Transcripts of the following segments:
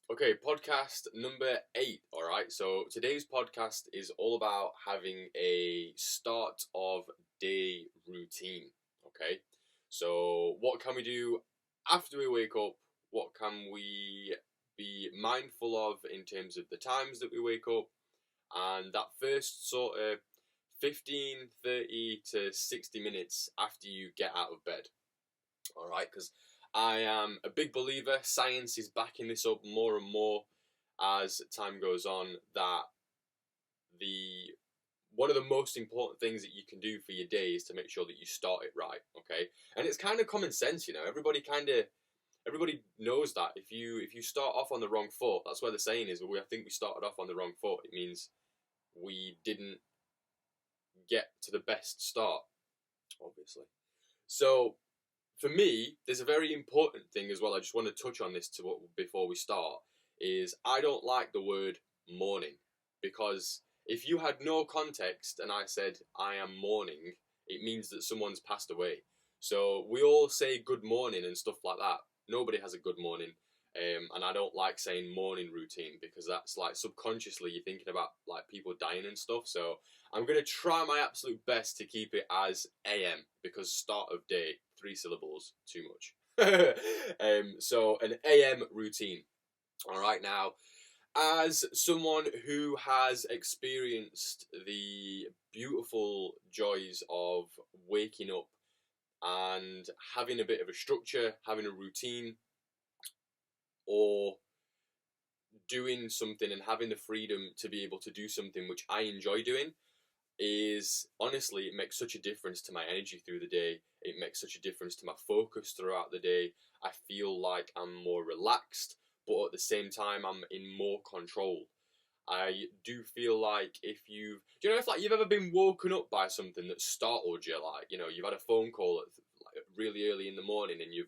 Okay, podcast number 8. All right, so today's podcast is all about having a start of day routine. Okay, so what can we do after we wake up? What can we be mindful of in terms of the times that we wake up? And that first sort of 15, 30 to 60 minutes after you get out of bed. All right, because I am a big believer, science is backing this up more and more as time goes on, that the one of the most important things that you can do for your day is to make sure that you start it right. Okay, and it's kind of common sense, everybody knows that if you start off on the wrong foot, that's where the saying is. I think we started off on the wrong foot. It means we didn't get to the best start, obviously. So for me, there's a very important thing as well. I just want to touch on this before we start. Is I don't like the word mourning, because if you had no context and I said I am mourning, it means that someone's passed away. So we all say good morning and stuff like that. Nobody has a good morning. And I don't like saying morning routine, because that's like subconsciously you're thinking about like people dying and stuff. So I'm going to try my absolute best to keep it as AM, because start of day, 3 syllables, too much. So an AM routine. All right, now, as someone who has experienced the beautiful joys of waking up and having a bit of a structure, having a routine, or doing something and having the freedom to be able to do something which I enjoy doing, is honestly, it makes such a difference to my energy through the day. It makes such a difference to my focus throughout the day. I feel like I'm more relaxed, but at the same time I'm in more control. I do feel like if you've ever been woken up by something that startled you, like, you've had a phone call at like really early in the morning, and you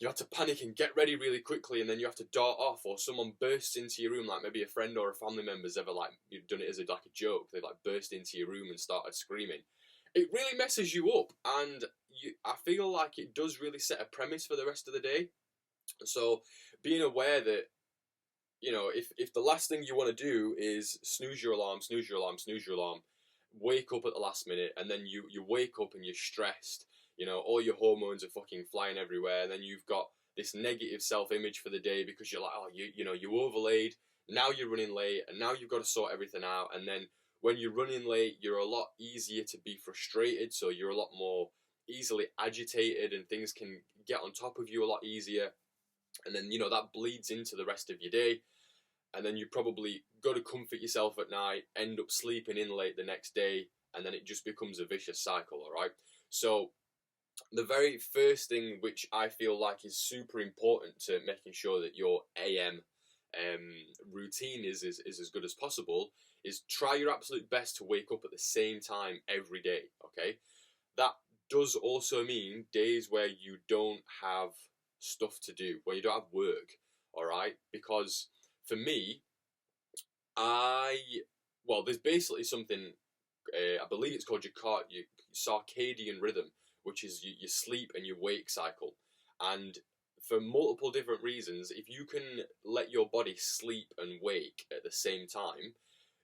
have to panic and get ready really quickly, and then you have to dart off, or someone bursts into your room, like maybe a friend or a family member's ever, like, you've done it as like a joke, they like burst into your room and started screaming. It really messes you up, and I feel like it does really set a premise for the rest of the day. So being aware that, if the last thing you want to do is snooze your alarm, snooze your alarm, snooze your alarm, wake up at the last minute, and then you wake up and you're stressed, all your hormones are fucking flying everywhere, and then you've got this negative self-image for the day because you're like, oh, you overlaid, now you're running late, and now you've got to sort everything out, and then when you're running late, you're a lot easier to be frustrated, so you're a lot more easily agitated, and things can get on top of you a lot easier, and then, that bleeds into the rest of your day, and then you probably go to comfort yourself at night, end up sleeping in late the next day, and then it just becomes a vicious cycle, all right? So the very first thing which I feel like is super important to making sure that your AM routine is as good as possible is try your absolute best to wake up at the same time every day, okay? That does also mean days where you don't have stuff to do, where you don't have work, all right? Because for me, I there's basically something. I believe it's called your circadian rhythm, which is your sleep and your wake cycle. And for multiple different reasons, if you can let your body sleep and wake at the same time,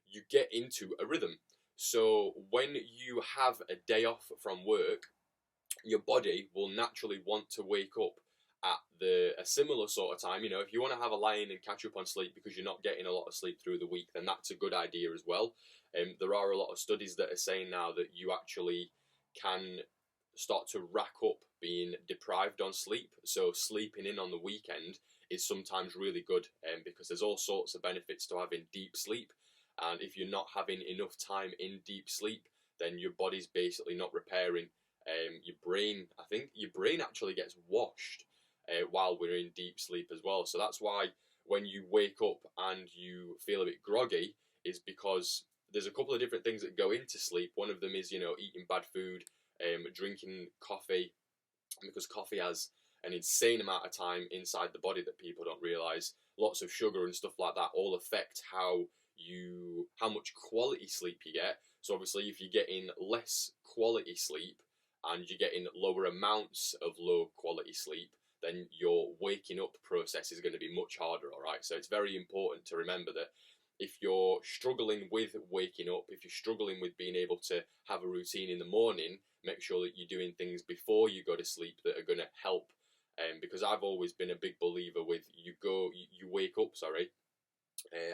you get into a rhythm. So when you have a day off from work, your body will naturally want to wake up at a similar sort of time. If you want to have a lie-in and catch up on sleep because you're not getting a lot of sleep through the week, then that's a good idea as well. There are a lot of studies that are saying now that you actually can start to rack up being deprived on sleep. So sleeping in on the weekend is sometimes really good, because there's all sorts of benefits to having deep sleep. And if you're not having enough time in deep sleep, then your body's basically not repairing. Your brain, I think your brain actually gets washed while we're in deep sleep as well. So that's why when you wake up and you feel a bit groggy, is because there's a couple of different things that go into sleep. One of them is, eating bad food, drinking coffee, because coffee has an insane amount of time inside the body that people don't realize. Lots of sugar and stuff like that all affect how much quality sleep you get. So obviously, if you're getting less quality sleep and you're getting lower amounts of low quality sleep, then your waking up process is going to be much harder, all right? So it's very important to remember that if you're struggling with waking up, if you're struggling with being able to have a routine in the morning, make sure that you're doing things before you go to sleep that are going to help. Because I've always been a big believer with you wake up, sorry.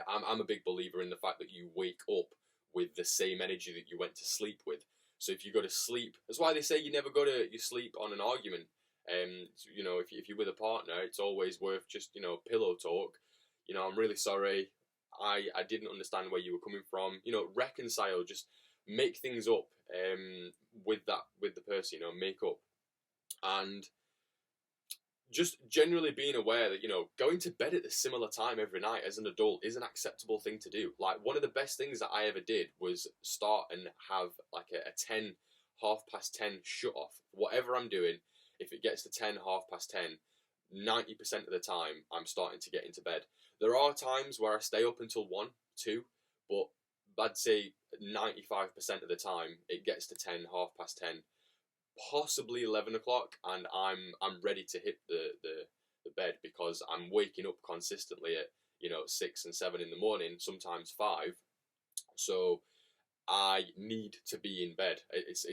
I'm a big believer in the fact that you wake up with the same energy that you went to sleep with. So if you go to sleep, that's why they say you never go to your sleep on an argument. You know, if you're with a partner, it's always worth just, you know, pillow talk. You know, I'm really sorry. I didn't understand where you were coming from. You know, reconcile, just make things up with the person, you know, make up. And just generally being aware that, you know, going to bed at a similar time every night as an adult is an acceptable thing to do. Like, one of the best things that I ever did was start and have like a 10, 10:30 shut off. Whatever I'm doing, if it gets to 10, 10:30, 90% of the time I'm starting to get into bed. There are times where I stay up until 1, 2, but I'd say 95% of the time it gets to 10, 10:30, possibly 11 o'clock, and I'm ready to hit the bed, because I'm waking up consistently at, you know, 6 and 7 in the morning, sometimes 5. So I need to be in bed. It's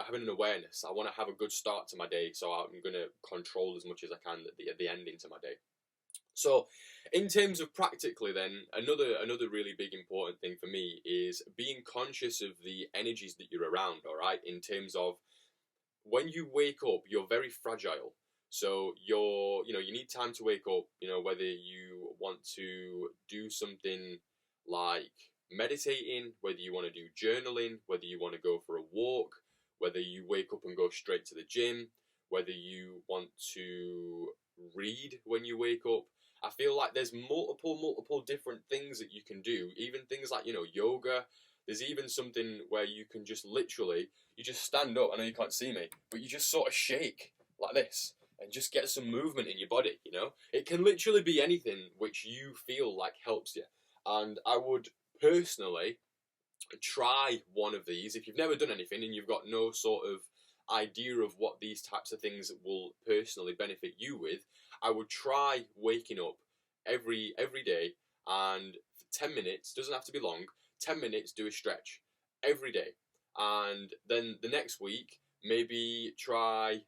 having an awareness. I want to have a good start to my day, so I'm going to control as much as I can at the end into my day. So, in terms of practically, then another really big important thing for me is being conscious of the energies that you're around. All right, in terms of when you wake up, you're very fragile. So you need time to wake up. You know, whether you want to do something like meditating, whether you want to do journaling, whether you want to go for a walk, whether you wake up and go straight to the gym, whether you want to read when you wake up. I feel like there's multiple different things that you can do. Even things like, you know, yoga. There's even something where you can just literally, you just stand up. I know you can't see me, but you just sort of shake like this and just get some movement in your body, you know? It can literally be anything which you feel like helps you. And I would personally try one of these. If you've never done anything and you've got no sort of idea of what these types of things will personally benefit you with, I would try waking up every day, and for 10 minutes, doesn't have to be long, 10 minutes, do a stretch every day. And then the next week, maybe try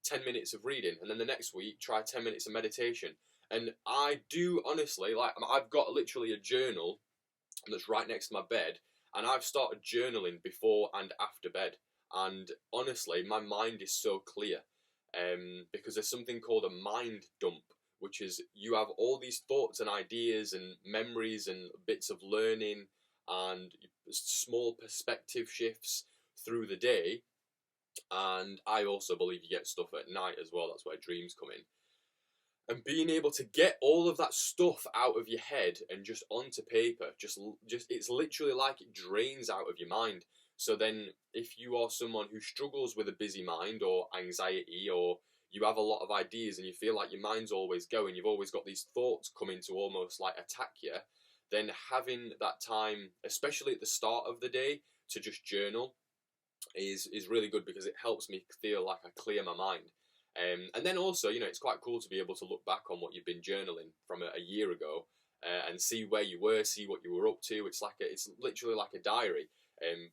10 minutes of reading. And then the next week, try 10 minutes of meditation. And I do honestly, like, I've got literally a journal that's right next to my bed. And I've started journaling before and after bed. And honestly, my mind is so clear. Because there's something called a mind dump, which is you have all these thoughts and ideas and memories and bits of learning and small perspective shifts through the day. And I also believe you get stuff at night as well. That's where dreams come in. And being able to get all of that stuff out of your head and just onto paper, just it's literally like it drains out of your mind. So then if you are someone who struggles with a busy mind or anxiety, or you have a lot of ideas and you feel like your mind's always going, you've always got these thoughts coming to almost like attack you, then having that time, especially at the start of the day, to just journal is really good, because it helps me feel like I clear my mind. And then also, you know, it's quite cool to be able to look back on what you've been journaling from a year ago, and see where you were, see what you were up to. It's literally like a diary.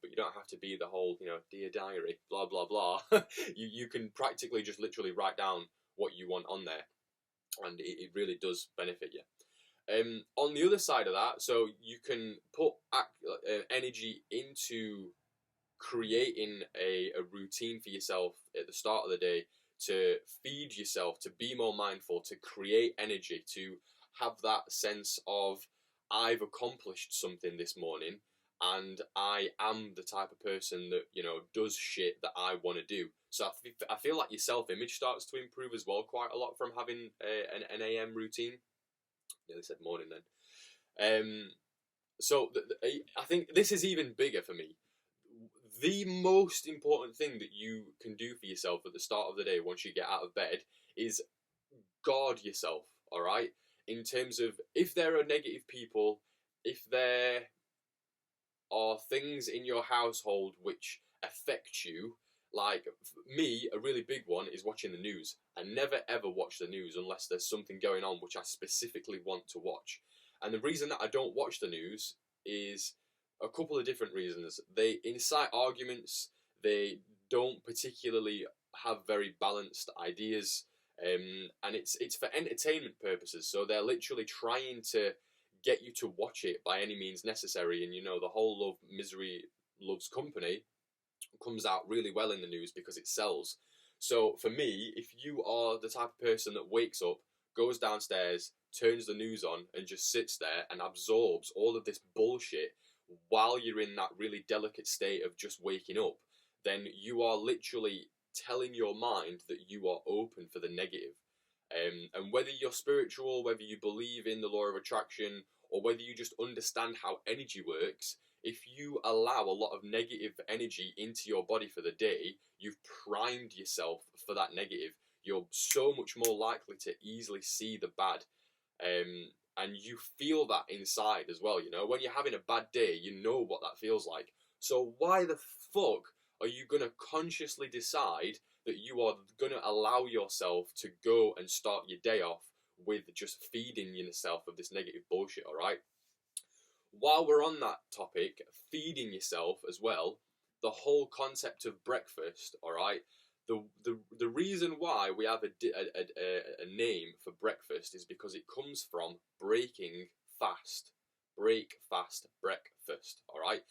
But you don't have to be the whole, you know, dear diary, blah, blah, blah. you can practically just literally write down what you want on there, and it really does benefit you. On the other side of that, so you can put energy into creating a routine for yourself at the start of the day to feed yourself, to be more mindful, to create energy, to have that sense of, I've accomplished something this morning, and I am the type of person that, you know, does shit that I want to do. So I feel like your self-image starts to improve as well quite a lot from having an AM routine. Nearly said morning then. So I think this is even bigger for me. The most important thing that you can do for yourself at the start of the day, once you get out of bed, is guard yourself, all right? In terms of, if there are negative people, if there are things in your household which affect you, Like me, a really big one is watching the news. I never ever watch the news unless there's something going on which I specifically want to watch. And the reason that I don't watch the news is a couple of different reasons. They incite arguments. They don't particularly have very balanced ideas, and it's for entertainment purposes. So they're literally trying to get you to watch it by any means necessary. And the whole love misery loves company comes out really well in the news because it sells. So for me, if you are the type of person that wakes up, goes downstairs, turns the news on, and just sits there and absorbs all of this bullshit while you're in that really delicate state of just waking up, then you are literally telling your mind that you are open for the negative. And whether you're spiritual, whether you believe in the law of attraction, or whether you just understand how energy works, if you allow a lot of negative energy into your body for the day, you've primed yourself for that negative. You're so much more likely to easily see the bad. And you feel that inside as well. When you're having a bad day, you know what that feels like. So why the fuck are you going to consciously decide that you are going to allow yourself to go and start your day off with just feeding yourself of this negative bullshit, all right? While we're on that topic, feeding yourself as well, the whole concept of breakfast, all right? The reason why we have a name for breakfast is because it comes from breaking fast. Break fast breakfast, all right?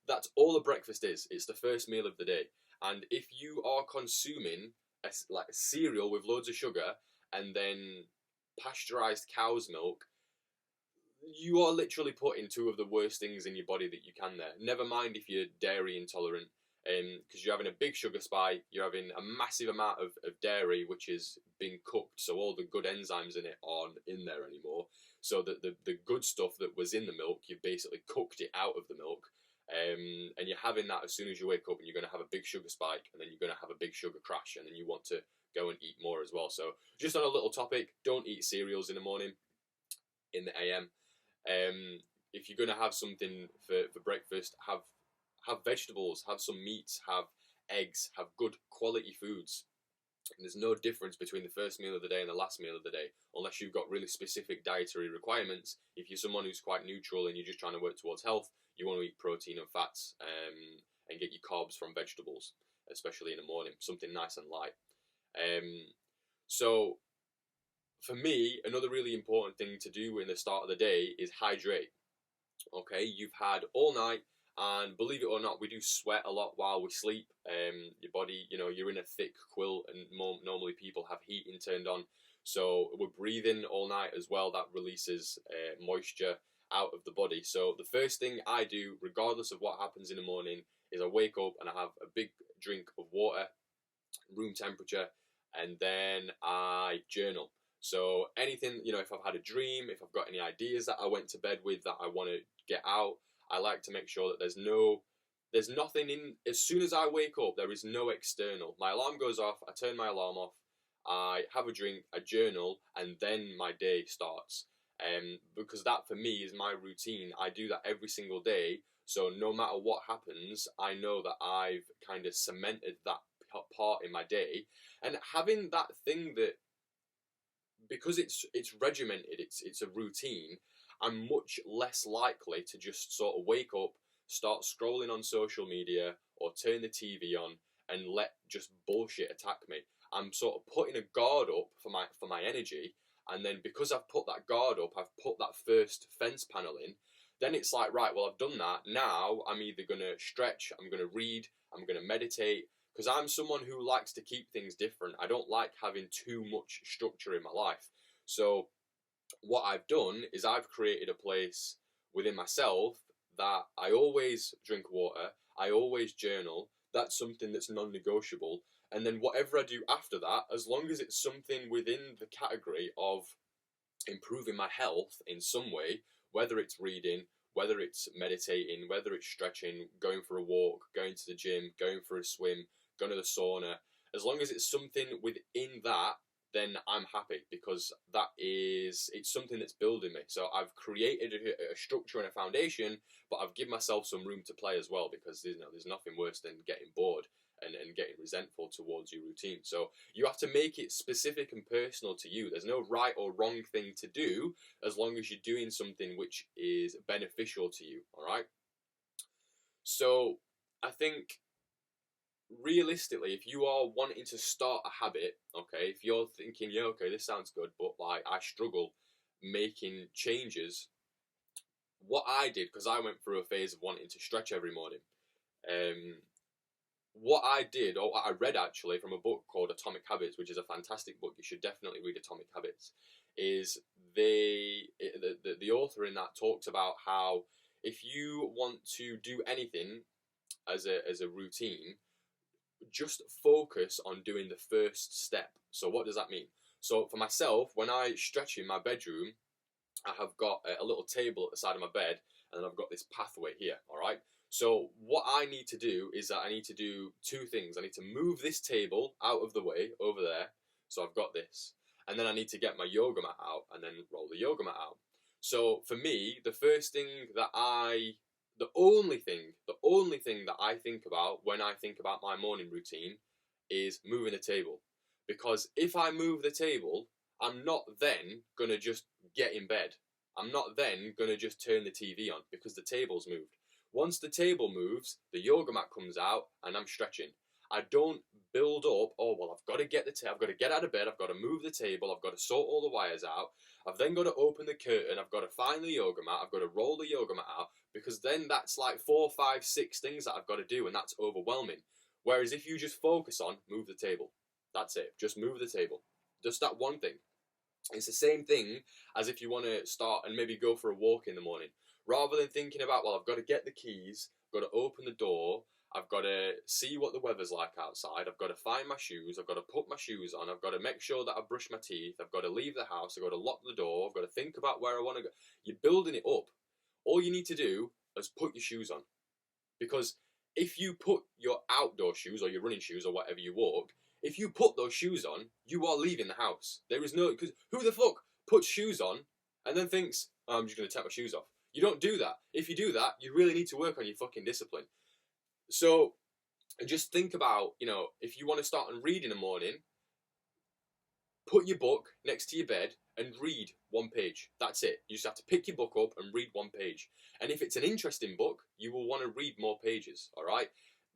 That's all a breakfast is. It's the first meal of the day. And if you are consuming a cereal with loads of sugar and then pasteurized cow's milk, you are literally putting two of the worst things in your body that you can there. Never mind if you're dairy intolerant, because you're having a big sugar spike, you're having a massive amount of dairy which is being cooked, so all the good enzymes in it aren't in there anymore. So that the good stuff that was in the milk, you've basically cooked it out of the milk. And you're having that as soon as you wake up, and you're going to have a big sugar spike, and then you're going to have a big sugar crash, and then you want to go and eat more as well. So just on a little topic, don't eat cereals in the morning, in the AM. If you're going to have something for breakfast, have vegetables, have some meats, have eggs, have good quality foods. And there's no difference between the first meal of the day and the last meal of the day, unless you've got really specific dietary requirements. If you're someone who's quite neutral and you're just trying to work towards health, you want to eat protein and fats, and get your carbs from vegetables, especially in the morning, something nice and light. So for me, another really important thing to do in the start of the day is hydrate. Okay, you've had all night, and believe it or not, we do sweat a lot while we sleep. Your body, you're in a thick quilt, and normally people have heating turned on, so we're breathing all night as well. That releases moisture out of the body. So the first thing I do, regardless of what happens in the morning, is I wake up and I have a big drink of water, room temperature, and then I journal. So anything, if I've had a dream, if I've got any ideas that I went to bed with that I want to get out, I like to make sure that there's nothing in. As soon as I wake up, there is no external. My alarm goes off, I turn my alarm off, I have a drink, I journal, and then my day starts. Because that for me is my routine. I do that every single day. So no matter what happens, I know that I've kind of cemented that part in my day. And having that thing that, because it's regimented, it's a routine, I'm much less likely to just sort of wake up, start scrolling on social media or turn the TV on and let just bullshit attack me. I'm sort of putting a guard up for my energy, and then because I've put that guard up, I've put that first fence panel in, then it's like, right, well, I've done that. Now I'm either going to stretch, I'm going to read, I'm going to meditate, because I'm someone who likes to keep things different. I don't like having too much structure in my life. So what I've done is I've created a place within myself that I always drink water, I always journal. That's something that's non-negotiable. And then whatever I do after that, as long as it's something within the category of improving my health in some way, whether it's reading, whether it's meditating, whether it's stretching, going for a walk, going to the gym, going for a swim, going to the sauna, as long as it's something within that, then I'm happy, because it's something that's building me. So I've created a structure and a foundation, but I've given myself some room to play as well, because there's nothing worse than getting bored and getting resentful towards your routine. So you have to make it specific and personal to you. There's no right or wrong thing to do as long as you're doing something which is beneficial to you, all right? So I think realistically, if you are wanting to start a habit, okay, if you're thinking, yeah, okay, this sounds good, but like I struggle making changes, what I did, because I went through a phase of wanting to stretch every morning, what I did, or what I read actually from a book called Atomic Habits, which is a fantastic book, you should definitely read Atomic Habits, is the author in that talks about how if you want to do anything as a routine, just focus on doing the first step. So what does that mean? So for myself, when I stretch in my bedroom, I have got a little table at the side of my bed, and then I've got this pathway here, all right? So what I need to do is that I need to do two things. I need to move this table out of the way over there, so I've got this. And then I need to get my yoga mat out and then roll the yoga mat out. So for me, the only thing that I think about when I think about my morning routine is moving the table. Because if I move the table, I'm not then going to just get in bed. I'm not then going to just turn the TV on because the table's moved. Once the table moves, the yoga mat comes out and I'm stretching. I don't build up, oh, well, I've got to get out of bed, I've got to move the table, I've got to sort all the wires out, I've then got to open the curtain, I've got to find the yoga mat, I've got to roll the yoga mat out, because then that's like 4, 5, 6 things that I've got to do, and that's overwhelming. Whereas if you just focus on, move the table, that's it, just move the table. Just that one thing. It's the same thing as if you want to start and maybe go for a walk in the morning. Rather than thinking about, well, I've got to get the keys, I've got to open the door, I've got to see what the weather's like outside, I've got to find my shoes, I've got to put my shoes on, I've got to make sure that I brush my teeth, I've got to leave the house, I've got to lock the door, I've got to think about where I want to go. You're building it up. All you need to do is put your shoes on. Because if you put your outdoor shoes or your running shoes or whatever you walk, if you put those shoes on, you are leaving the house. There is no, because who the fuck puts shoes on and then thinks, oh, I'm just going to take my shoes off? You don't do that. If you do that, you really need to work on your fucking discipline. So just think about, if you want to start and read in the morning, put your book next to your bed and read one page. That's it. You just have to pick your book up and read one page. And if it's an interesting book, you will want to read more pages, all right?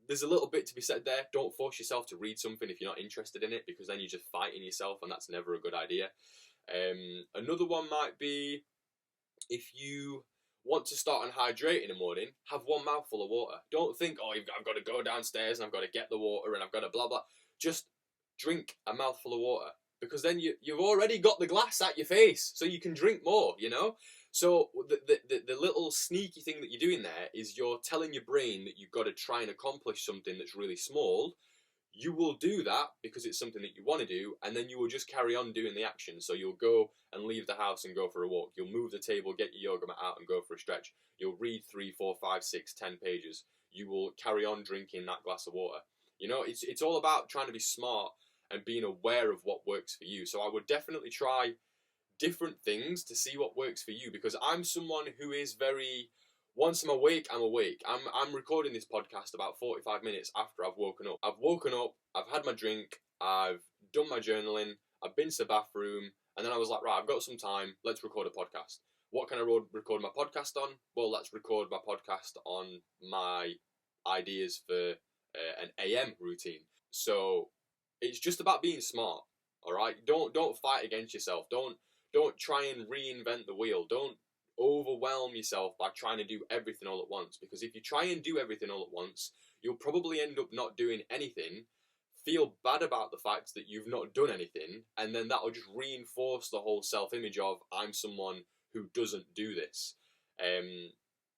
There's a little bit to be said there. Don't force yourself to read something if you're not interested in it, because then you're just fighting yourself, and that's never a good idea. Another one might be, if you want to start and hydrate in the morning, have one mouthful of water. Don't think, oh, I've got to go downstairs and I've got to get the water and I've got to blah, blah. Just drink a mouthful of water, because then you've already got the glass at your face, so you can drink more, So the little sneaky thing that you're doing there is you're telling your brain that you've got to try and accomplish something that's really small. You will do that because it's something that you want to do, and then you will just carry on doing the action. So you'll go and leave the house and go for a walk. You'll move the table, get your yoga mat out and go for a stretch. You'll read 3, 4, 5, 6, 10 pages. You will carry on drinking that glass of water. It's all about trying to be smart and being aware of what works for you. So I would definitely try different things to see what works for you, because I'm someone who is very, once I'm awake, I'm awake. I'm recording this podcast about 45 minutes after I've woken up. I've had my drink, I've done my journaling, I've been to the bathroom, and then I was like, right, I've got some time, let's record a podcast. What can I record my podcast on? Well, let's record my podcast on my ideas for an AM routine. So it's just about being smart, all right? Don't fight against yourself. Don't try and reinvent the wheel. Don't overwhelm yourself by trying to do everything all at once, because if you try and do everything all at once, you'll probably end up not doing anything, feel bad about the fact that you've not done anything, and then that'll just reinforce the whole self-image of, I'm someone who doesn't do this.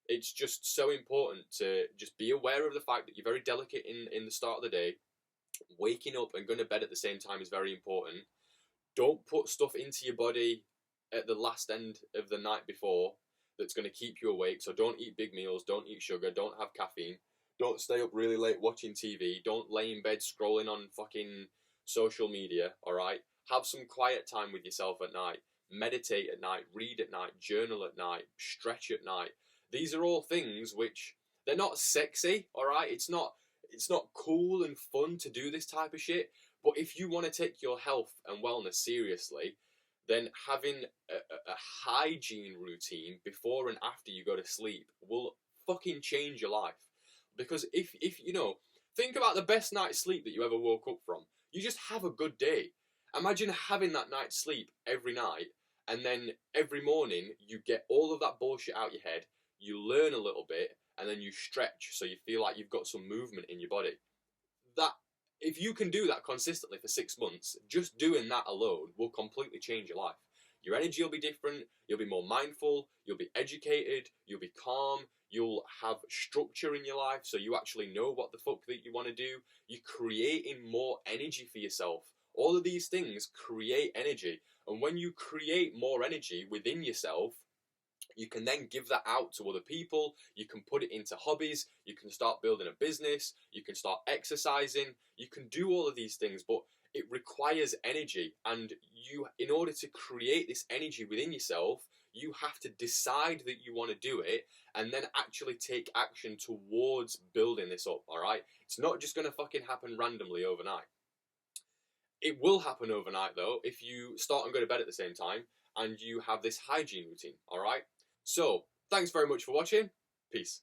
It's just so important to just be aware of the fact that you're very delicate in the start of the day. Waking up and going to bed at the same time is very important. Don't put stuff into your body at the last end of the night before that's going to keep you awake. So don't eat big meals, don't eat sugar, don't have caffeine, don't stay up really late watching TV, don't lay in bed scrolling on fucking social media, alright? Have some quiet time with yourself at night, meditate at night, read at night, journal at night, stretch at night. These are all things which, they're not sexy, alright? it's not cool and fun to do this type of shit. But if you want to take your health and wellness seriously, then having a hygiene routine before and after you go to sleep will fucking change your life. Because if you know, think about the best night's sleep that you ever woke up from. You just have a good day. Imagine having that night's sleep every night, and then every morning you get all of that bullshit out your head, you learn a little bit, and then you stretch so you feel like you've got some movement in your body. That, if you can do that consistently for 6 months, just doing that alone will completely change your life. Your energy will be different, you'll be more mindful, you'll be educated, you'll be calm, you'll have structure in your life so you actually know what the fuck that you want to do. You're creating more energy for yourself. All of these things create energy, and when you create more energy within yourself, you can then give that out to other people. You can put it into hobbies. You can start building a business. You can start exercising. You can do all of these things, but it requires energy. And you, in order to create this energy within yourself, you have to decide that you want to do it and then actually take action towards building this up, all right? It's not just going to fucking happen randomly overnight. It will happen overnight, though, if you start and go to bed at the same time and you have this hygiene routine, all right? So, thanks very much for watching. Peace.